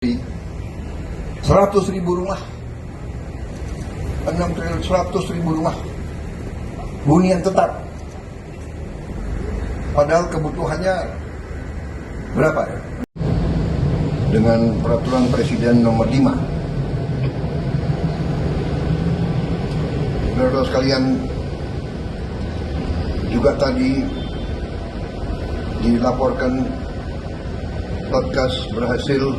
100.000 rumah, 6 triliun 100.000 rumah hunian tetap, padahal kebutuhannya berapa ya? Dengan peraturan Presiden nomor 5. Saudara sekalian, juga tadi dilaporkan Satgas berhasil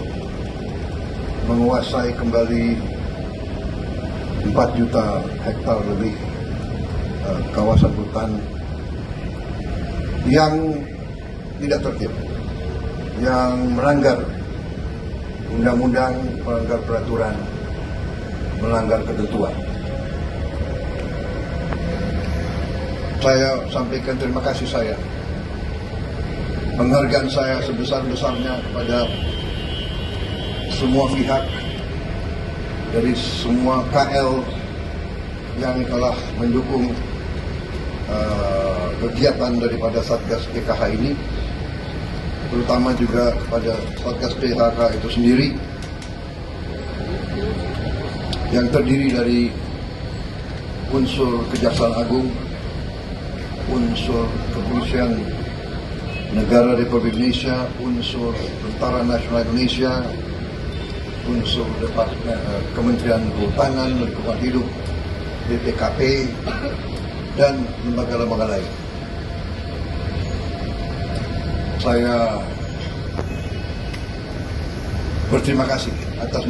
menguasai kembali 4 juta hektar lebih kawasan hutan yang tidak tertib, yang melanggar undang-undang, melanggar peraturan, melanggar ketentuan. Saya sampaikan terima kasih saya, penghargaan saya sebesar-besarnya kepada semua pihak dari semua KL yang telah mendukung kegiatan daripada Satgas PKH ini, terutama juga pada Satgas PKH itu sendiri yang terdiri dari unsur Kejaksaan Agung, unsur Kepolisian Negara Republik Indonesia, unsur Tentara Nasional Indonesia, unsur Kementerian Kehutanan, Lingkungan Hidup, BPKP, dan lembaga-lembaga lain. Saya berterima kasih atas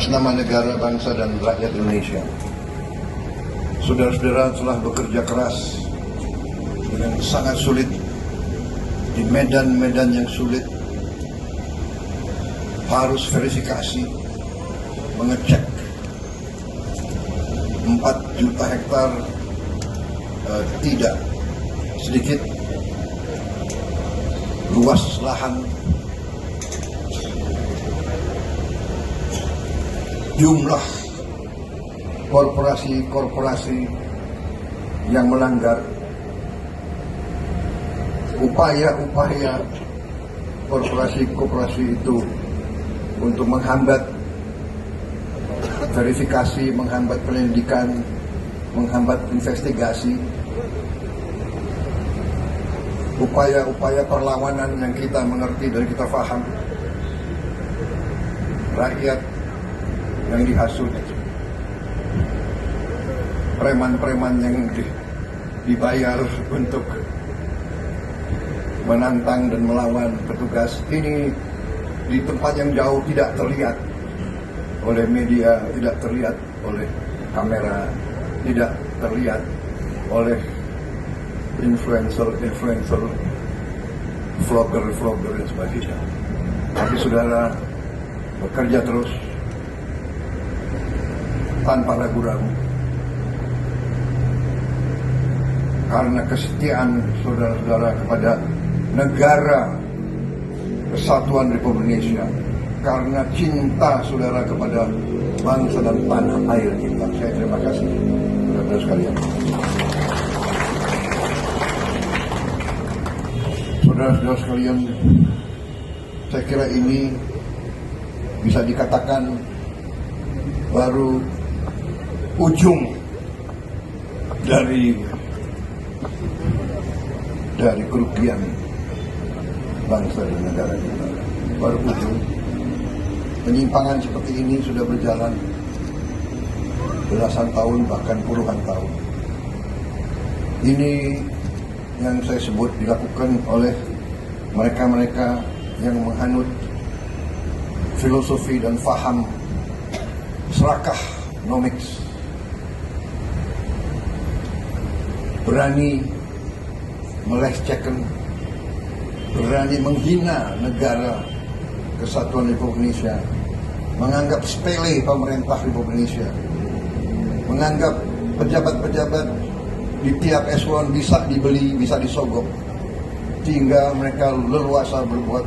nama negara, bangsa, dan rakyat Indonesia. Saudara-saudara telah bekerja keras dengan sangat sulit di medan-medan yang sulit, harus verifikasi, mengecek 4 juta hektar, tidak sedikit luas lahan, jumlah korporasi yang melanggar, upaya-upaya korporasi itu untuk menghambat verifikasi, menghambat penyelidikan, menghambat investigasi, upaya-upaya perlawanan yang kita mengerti dan kita paham. Rakyat yang dihasut, preman-preman yang dibayar untuk menantang dan melawan petugas ini di tempat yang jauh, tidak terlihat oleh media, tidak terlihat oleh kamera, tidak terlihat oleh influencer, vlogger dan sebagainya. Tapi saudara bekerja terus tanpa ragu-ragu, karena kesetiaan saudara-saudara kepada negara Kesatuan Republik Indonesia, karena cinta saudara kepada bangsa dan tanah air kita. Saya terima kasih saudara sekalian. Saudara-saudara sekalian, saya kira ini bisa dikatakan baru ujung dari kerugian bangsa dan negara kita. Baru ujung. Penyimpangan seperti ini sudah berjalan belasan tahun, bahkan puluhan tahun. Ini yang saya sebut dilakukan oleh mereka-mereka yang menganut filosofi dan faham serakah nomics, berani melecehkan, berani menghina negara Kesatuan Republik Indonesia, menganggap sepele pemerintah Republik Indonesia, menganggap pejabat-pejabat di tiap eselon bisa dibeli, bisa disogok, sehingga mereka leluasa berbuat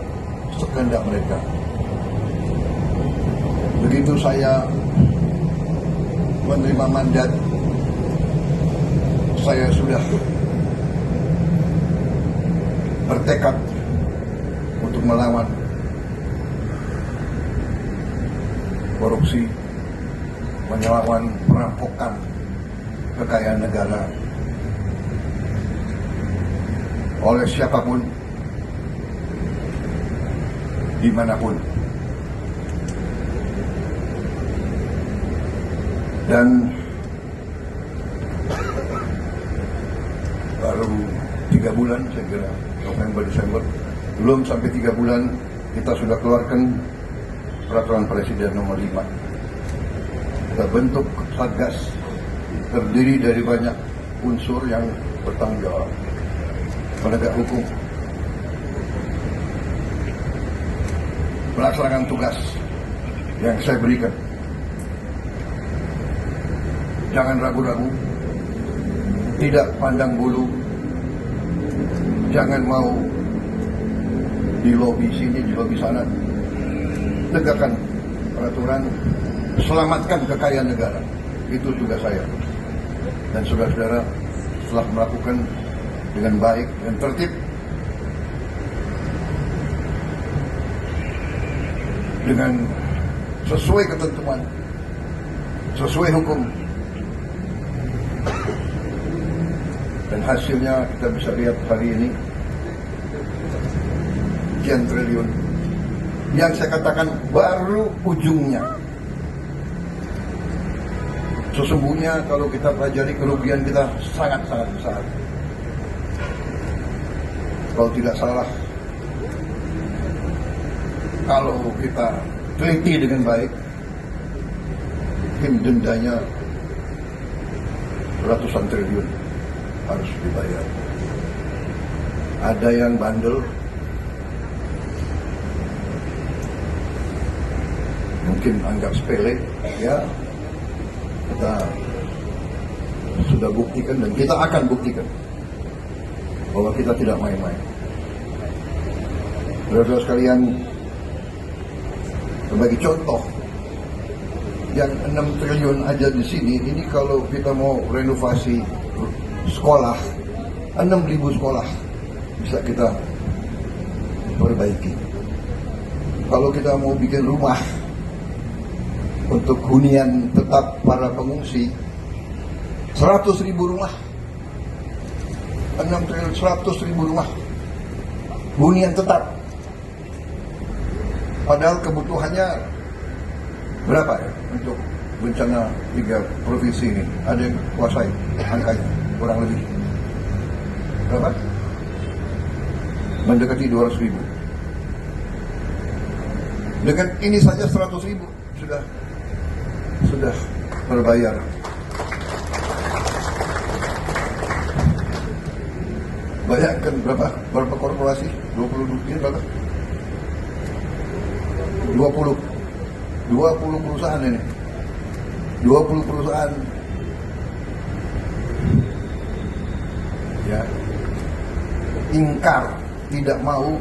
sekehendak mereka. Begitu saya menerima mandat, saya sudah bertekad untuk melawan korupsi, melawan perampokan kekayaan negara oleh siapapun, dimanapun. Dan baru 3 bulan, saya kira November, Desember, belum sampai 3 bulan kita sudah keluarkan peraturan Presiden nomor 5. Kita bentuk Satgas, terdiri dari banyak unsur yang bertanggung jawab, penegak hukum, melaksanakan tugas yang saya berikan. Jangan ragu-ragu, tidak pandang bulu, jangan mau di lobi sini, di lobi sana. Tegakkan peraturan, selamatkan kekayaan negara. Itu tugas saya. Dan saudara-saudara telah melakukan dengan baik dan tertib, dengan sesuai ketentuan, sesuai hukum. Dan hasilnya kita bisa lihat hari ini, sekian triliun. Yang saya katakan baru ujungnya. Sesungguhnya kalau kita pelajari, kerugian kita sangat-sangat besar. Kalau tidak salah, kalau kita teliti dengan baik, mungkin dendanya ratusan triliun harus dibayar. Ada yang bandel, mungkin anggap sepele, ya kita sudah buktikan dan kita akan buktikan bahwa kita tidak main-main. Saudara-saudara sekalian, sebagai contoh, yang 6 triliun aja di sini, ini kalau kita mau renovasi sekolah, 6.000 sekolah bisa kita perbaiki. Kalau kita mau bikin rumah untuk hunian tetap para pengungsi, 100.000 rumah, 6 triliun, 100.000 rumah hunian tetap. Padahal kebutuhannya berapa ya untuk bencana 3 provinsi ini? Ada yang kuasai angkanya, kurang lebih berapa? Mendekati 200.000. Dengan ini saja 100.000 sudah berbayar. Bayangkan berapa korporasi? 20 berapa? 20 perusahaan ini. 20 perusahaan. Ya. Ingkar, tidak mau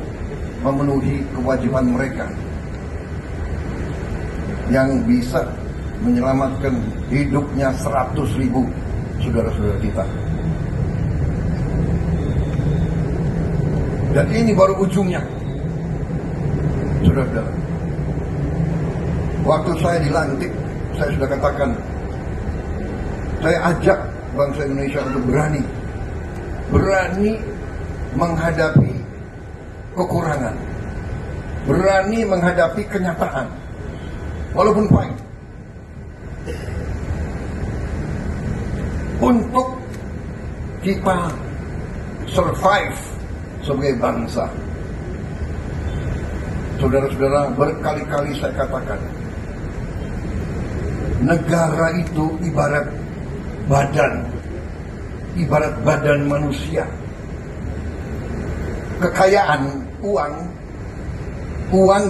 memenuhi kewajiban mereka yang bisa menyelamatkan hidupnya 100.000 saudara-saudara kita. Dan ini baru ujungnya, saudara-saudara. Waktu saya dilantik, saya sudah katakan, saya ajak bangsa Indonesia untuk berani menghadapi kekurangan, berani menghadapi kenyataan, walaupun pahit, untuk kita survive sebagai bangsa. Saudara-saudara, berkali-kali saya katakan, negara itu ibarat badan manusia. Kekayaan, uang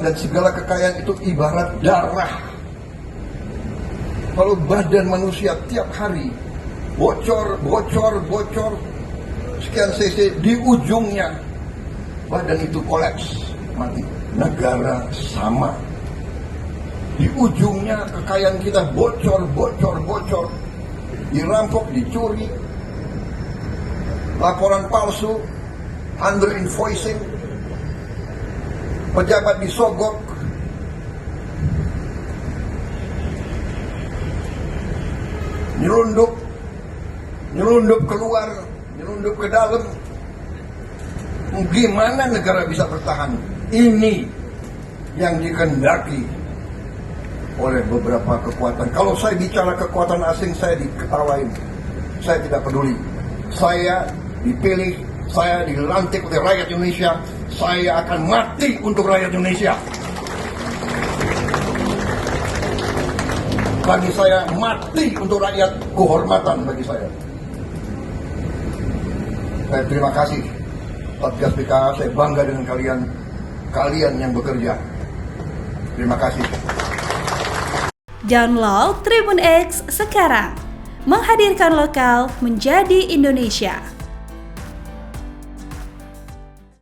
dan segala kekayaan itu ibarat darah. Kalau badan manusia tiap hari bocor sekian cc, di ujungnya badan itu kolaps, mati. Negara sama, di ujungnya kekayaan kita bocor, dirampok, dicuri, laporan palsu, under invoicing, pejabat disogok, nyelundup keluar, nyelundup ke dalam. Gimana negara bisa bertahan? Ini yang dikehendaki oleh beberapa kekuatan. Kalau saya bicara kekuatan asing, saya diketawain. Saya tidak peduli. Saya dipilih, saya dilantik oleh rakyat Indonesia. Saya akan mati untuk rakyat Indonesia. Bagi saya, mati untuk rakyat, kehormatan bagi saya. Saya terima kasih Satgas PKK, saya bangga dengan kalian yang bekerja. Terima kasih. Download Tribun X sekarang, menghadirkan lokal menjadi Indonesia.